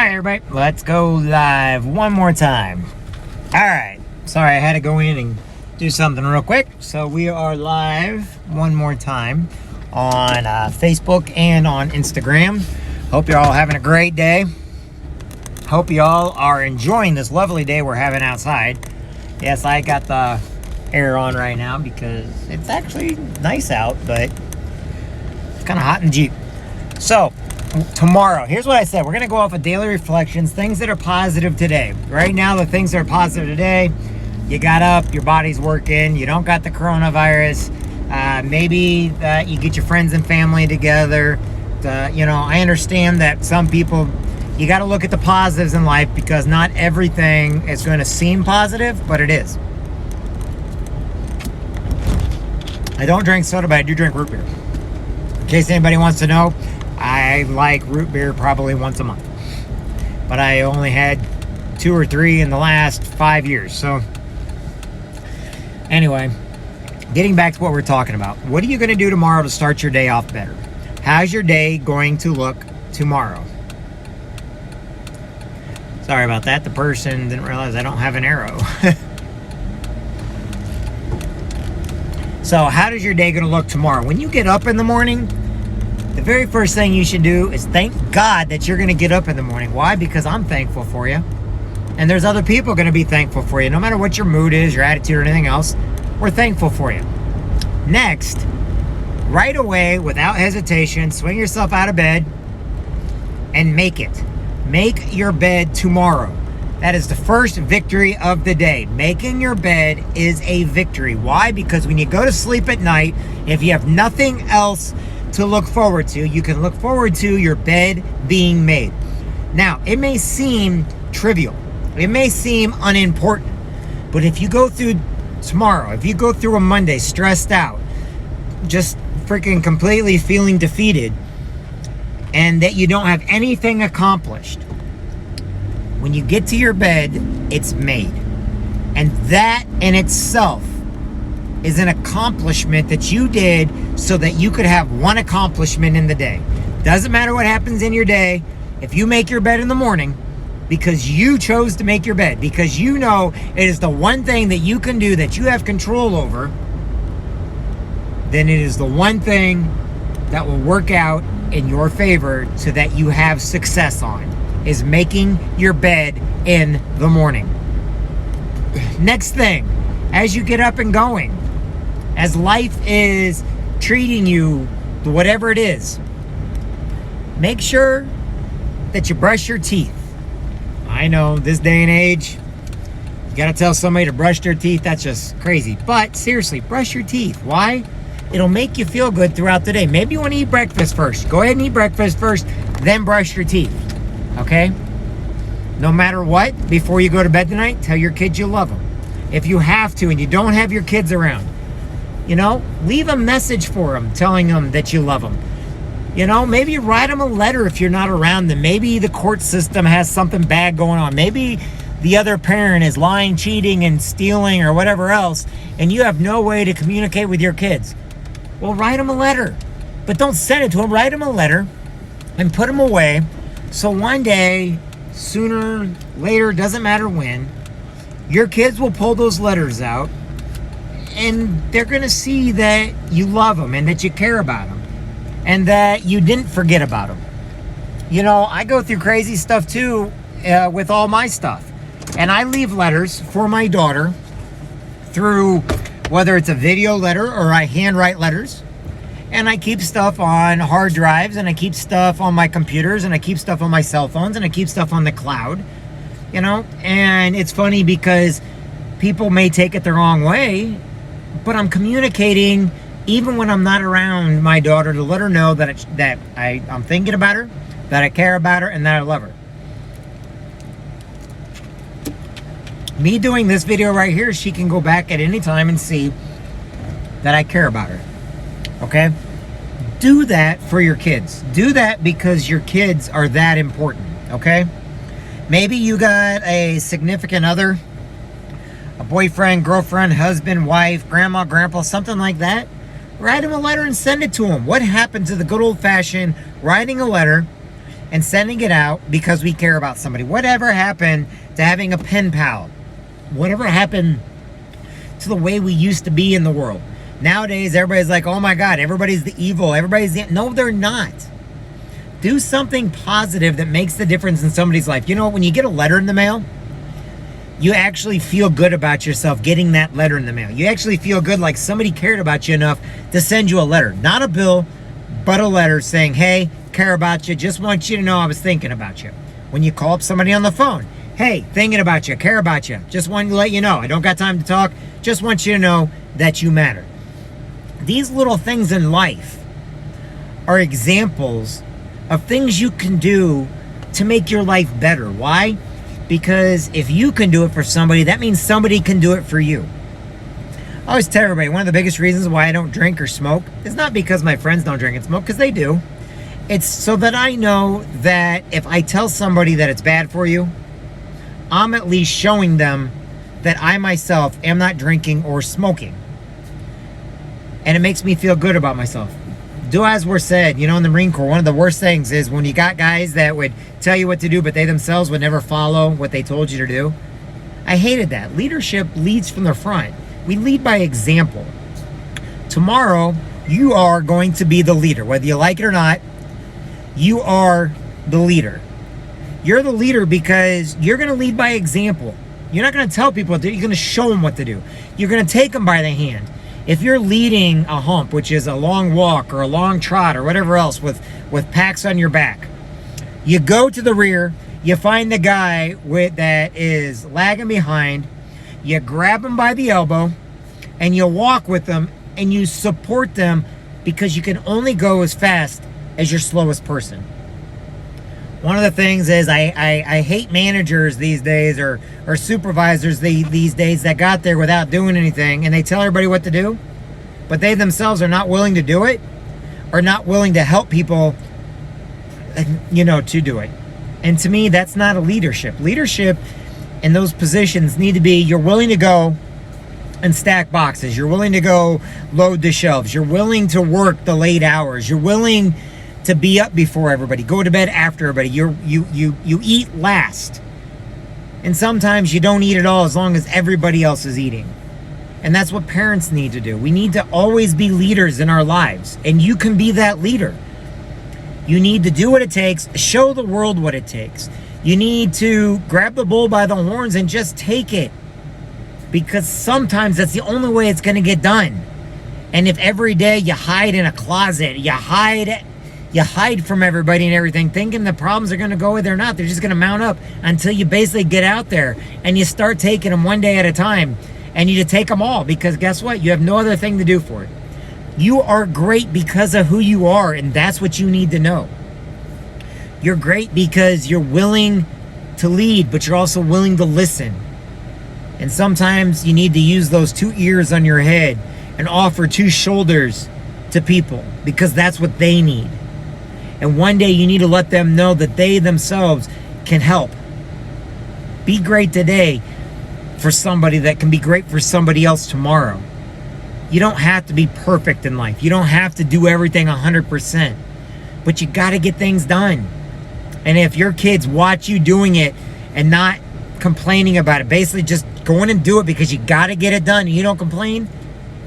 Alright, everybody, let's go live one more time. Alright, sorry I had to go in and do something real quick. So we are live one more time on Facebook and on Instagram. Hope you're all having a great day. Hope you all are enjoying this lovely day we're having outside. Yes, I got the air on right now because it's actually nice out, but it's kind of hot in the Jeep. So tomorrow, here's what I said. We're going to go off of daily reflections, things that are positive today. Right now, the things that are positive today, you got up, your body's working, you don't got the coronavirus. Maybe you get your friends and family together. I understand that some people, you got to look at the positives in life because not everything is going to seem positive, but it is. I don't drink soda, but I do drink root beer. In case anybody wants to know, I like root beer probably once a month, but I only had 2 or 3 in the last 5 years. So anyway, getting back to what we're talking about, what are you going to do tomorrow to start your day off better? How's your day going to look tomorrow? Sorry about that. The person didn't realize I don't have an arrow. So how does your day going to look tomorrow? When you get up in the morning, the very first thing you should do is thank God that you're going to get up in the morning. Why? Because I'm thankful for you. And there's other people going to be thankful for you. No matter what your mood is, your attitude, or anything else, we're thankful for you. Next, right away, without hesitation, swing yourself out of bed and make it. Make your bed tomorrow. That is the first victory of the day. Making your bed is a victory. Why? Because when you go to sleep at night, if you have nothing else to look forward to, you can look forward to your bed being made. Now, it may seem trivial. It may seem unimportant. But if you go through tomorrow, if you go through a Monday stressed out, just freaking completely feeling defeated, and that you don't have anything accomplished, when you get to your bed, it's made. And that in itself is an accomplishment that you did so that you could have one accomplishment in the day. Doesn't matter what happens in your day. If you make your bed in the morning because you chose to make your bed, because you know it is the one thing that you can do that you have control over, then it is the one thing that will work out in your favor so that you have success on, is making your bed in the morning. Next thing, as you get up and going, as life is treating you, whatever it is, make sure that you brush your teeth. I know this day and age, you gotta tell somebody to brush their teeth, that's just crazy. But seriously, brush your teeth. Why? It'll make you feel good throughout the day. Maybe you want to eat breakfast first. Go ahead and eat breakfast first, then brush your teeth. Okay? No matter what, before you go to bed tonight, tell your kids you love them. If you have to and you don't have your kids around, leave a message for them telling them that you love them. Maybe write them a letter if you're not around them. Maybe the court system has something bad going on. Maybe the other parent is lying, cheating, and stealing or whatever else, and you have no way to communicate with your kids. Well, write them a letter. But don't send it to them. Write them a letter and put them away. So one day, sooner, later, doesn't matter when, your kids will pull those letters out and they're going to see that you love them and that you care about them and that you didn't forget about them. I go through crazy stuff too with all my stuff. And I leave letters for my daughter through whether it's a video letter or I handwrite letters. And I keep stuff on hard drives, and I keep stuff on my computers, and I keep stuff on my cell phones, and I keep stuff on the cloud, and it's funny because people may take it the wrong way, but I'm communicating even when I'm not around my daughter to let her know that I'm thinking about her, that I care about her, and that I love her. Me doing this video right here, she can go back at any time and see that I care about her. Okay? Do that for your kids. Do that because your kids are that important. Okay? Maybe you got a significant other, a boyfriend, girlfriend, husband, wife, grandma, grandpa, something like that. Write them a letter and send it to them. What happened to the good old-fashioned writing a letter and sending it out because we care about somebody. Whatever happened to having a pen pal? Whatever happened to the way we used to be in the world? Nowadays, everybody's like, oh my God, everybody's the evil. No, they're not. Do something positive that makes the difference in somebody's life. You know, when you get a letter in the mail, you actually feel good about yourself getting that letter in the mail. You actually feel good, like somebody cared about you enough to send you a letter. Not a bill, but a letter saying, hey, care about you. Just want you to know I was thinking about you. When you call up somebody on the phone, hey, thinking about you, care about you. Just wanted to let you know. I don't got time to talk. Just want you to know that you matter. These little things in life are examples of things you can do to make your life better. Why? Because if you can do it for somebody, that means somebody can do it for you. I always tell everybody, one of the biggest reasons why I don't drink or smoke is not because my friends don't drink and smoke, because they do. It's so that I know that if I tell somebody that it's bad for you, I'm at least showing them that I myself am not drinking or smoking. And it makes me feel good about myself. Do as we're said, you know, in the Marine Corps, one of the worst things is when you got guys that would tell you what to do, but they themselves would never follow what they told you to do. I hated that. Leadership leads from the front. We lead by example. Tomorrow, you are going to be the leader. Whether you like it or not, you are the leader. You're the leader because you're going to lead by example. You're not going to tell people what to do. You're going to show them what to do. You're going to take them by the hand. If you're leading a hump, which is a long walk or a long trot or whatever else with packs on your back, you go to the rear, you find the guy that is lagging behind, you grab him by the elbow, and you walk with them, and you support them because you can only go as fast as your slowest person. One of the things is I hate managers these days or supervisors these days that got there without doing anything, and they tell everybody what to do, but they themselves are not willing to do it or not willing to help people, you know, to do it. And to me, that's not a leadership. Leadership in those positions need to be you're willing to go and stack boxes. You're willing to go load the shelves. You're willing to work the late hours. You're willing to be up before everybody, go to bed after everybody. You eat last. And sometimes you don't eat at all as long as everybody else is eating. And that's what parents need to do. We need to always be leaders in our lives. And you can be that leader. You need to do what it takes, show the world what it takes. You need to grab the bull by the horns and just take it. Because sometimes that's the only way it's going to get done. And if every day you hide in a closet, you hide from everybody and everything, thinking the problems are going to go away, they're not. They're just going to mount up until you basically get out there and you start taking them one day at a time. And you take them all, because guess what? You have no other thing to do for it. You are great because of who you are, and that's what you need to know. You're great because you're willing to lead, but you're also willing to listen. And sometimes you need to use those 2 ears on your head and offer 2 shoulders to people, because that's what they need. And one day you need to let them know that they themselves can help. Be great today for somebody that can be great for somebody else tomorrow. You don't have to be perfect in life. You don't have to do everything 100%. But you got to get things done. And if your kids watch you doing it and not complaining about it, basically just going and do it because you got to get it done and you don't complain,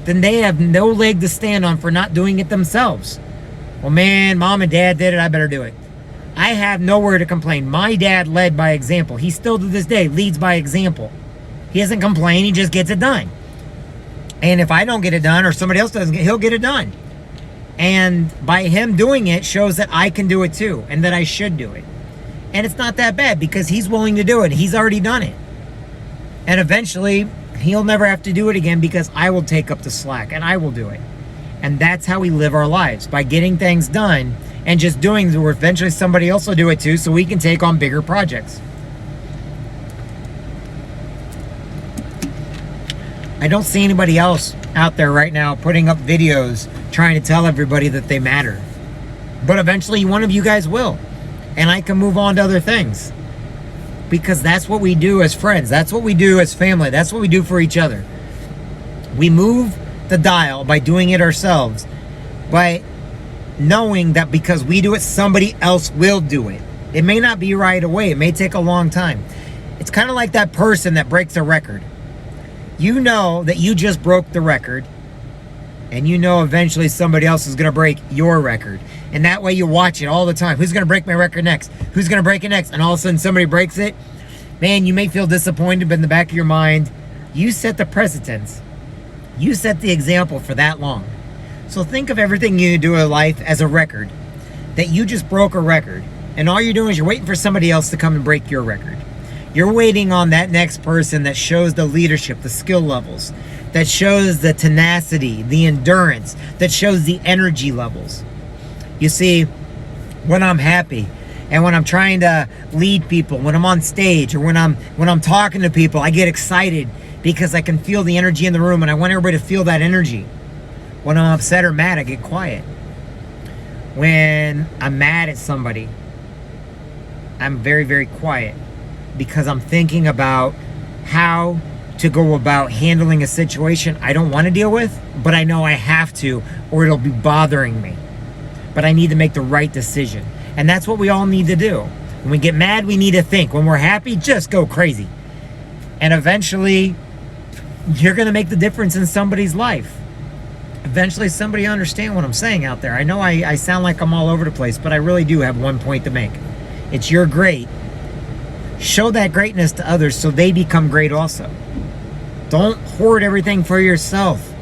then they have no leg to stand on for not doing it themselves. Well, man, mom and dad did it, I better do it. I have nowhere to complain. My dad led by example. He still to this day leads by example. He doesn't complain, he just gets it done. And if I don't get it done or somebody else doesn't, he'll get it done. And by him doing it shows that I can do it too, and that I should do it. And it's not that bad because he's willing to do it. He's already done it. And eventually, he'll never have to do it again because I will take up the slack and I will do it. And that's how we live our lives, by getting things done and just doing it, where eventually somebody else will do it too, so we can take on bigger projects. I don't see anybody else out there right now putting up videos trying to tell everybody that they matter. But eventually one of you guys will. And I can move on to other things. Because that's what we do as friends. That's what we do as family. That's what we do for each other. We move the dial by doing it ourselves. By knowing that because we do it, somebody else will do it. It may not be right away. It may take a long time. It's kind of like that person that breaks a record. You know that you just broke the record, and you know eventually somebody else is going to break your record. And that way you watch it all the time. Who's going to break my record next? Who's going to break it next? And all of a sudden somebody breaks it. Man, you may feel disappointed, but in the back of your mind, you set the precedence. You set the example for that long. So think of everything you do in life as a record. That you just broke a record. And all you're doing is you're waiting for somebody else to come and break your record. You're waiting on that next person that shows the leadership, the skill levels, that shows the tenacity, the endurance, that shows the energy levels. You see, when I'm happy and when I'm trying to lead people, when I'm on stage or when I'm talking to people, I get excited because I can feel the energy in the room and I want everybody to feel that energy. When I'm upset or mad, I get quiet. When I'm mad at somebody, I'm very, very quiet because I'm thinking about how to go about handling a situation I don't want to deal with, but I know I have to or it'll be bothering me. But I need to make the right decision. And that's what we all need to do. When we get mad, we need to think. When we're happy, just go crazy. And eventually, you're going to make the difference in somebody's life. Eventually, somebody will understand what I'm saying out there. I know I sound like I'm all over the place, but I really do have one point to make. It's you're great. Show that greatness to others so they become great also. Don't hoard everything for yourself.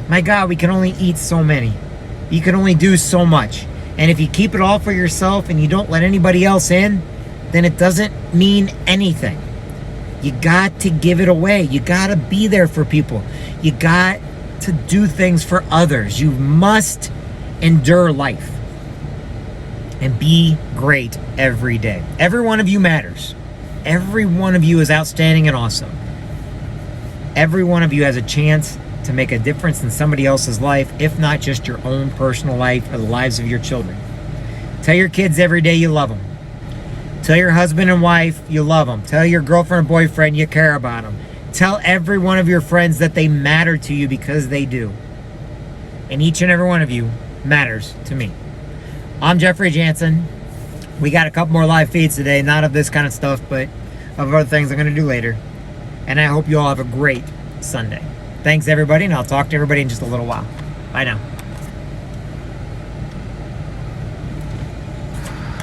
My God, we can only eat so many. You can only do so much. And if you keep it all for yourself and you don't let anybody else in, then it doesn't mean anything. You got to give it away. You got to be there for people. You got to do things for others. You must endure life and be great every day. Every one of you matters. Every one of you is outstanding and awesome. Every one of you has a chance to make a difference in somebody else's life, if not just your own personal life or the lives of your children. Tell your kids every day you love them. Tell your husband and wife you love them. Tell your girlfriend or boyfriend you care about them. Tell every one of your friends that they matter to you because they do. And each and every one of you matters to me. I'm Jeffrey Jansen. We got a couple more live feeds today, not of this kind of stuff, but of other things I'm going to do later. And I hope you all have a great Sunday. Thanks, everybody, and I'll talk to everybody in just a little while. Bye now.